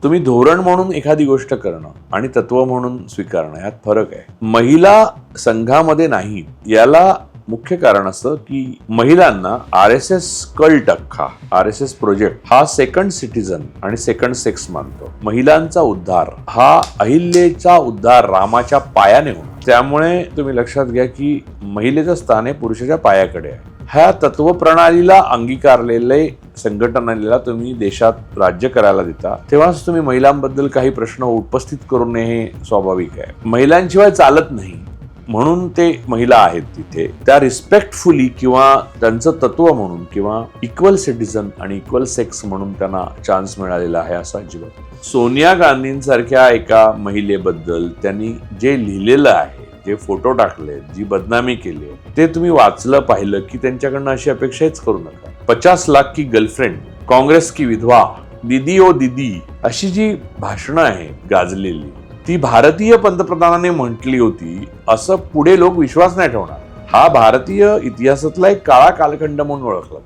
तुम्ही धोरण म्हणून एखादी गोष्ट करणं आणि तत्व म्हणून स्वीकारणं यात फरक आहे. महिला संघामध्ये नाही, याला मुख्य कारण असं की महिलांना RSS कल्ट अख्खा RSS प्रोजेक्ट हा सेकंड सिटीजन आणि सेकंड सेक्स मानतो. महिलांचा उद्धार हा अहिल्याचा उद्धार रामाच्या पायाने होणार. त्यामुळे तुम्ही लक्षात घ्या की महिलेचं स्थान हे पुरुषाच्या पायाकडे आहे. ह्या तत्वप्रणालीला अंगीकारलेले संघटनेला तुम्ही देशात राज्य करायला देता, तेव्हाच तुम्ही महिलांबद्दल काही प्रश्न उपस्थित करू नये हे स्वाभाविक आहे. महिलांशिवाय चालत नाही म्हणून ते महिला आहेत तिथे. त्या रिस्पेक्टफुली किंवा त्यांचं तत्व म्हणून किंवा इक्वल सिटीजन आणि इक्वल सेक्स म्हणून त्यांना चान्स मिळालेला आहे असं अजिबात. सोनिया गांधींसारख्या एका महिलेबद्दल त्यांनी जे लिहिलेलं आहे, जे फोटो टाकले, जी बदनामी केली, ते तुम्ही वाचलं पाहिलं की त्यांच्याकडनं अशी अपेक्षाच करू नका. 50 लाख की गर्लफ्रेंड, काँग्रेस की विधवा, दीदी ओ दीदी अशी जी भाषणं आहेत गाजलेली, ती भारतीय पंतप्रधानाने म्हटली होती असं पुढे लोक विश्वास नाही ठेवणार. हा भारतीय इतिहासातला एक काळा कालखंड म्हणून ओळखला.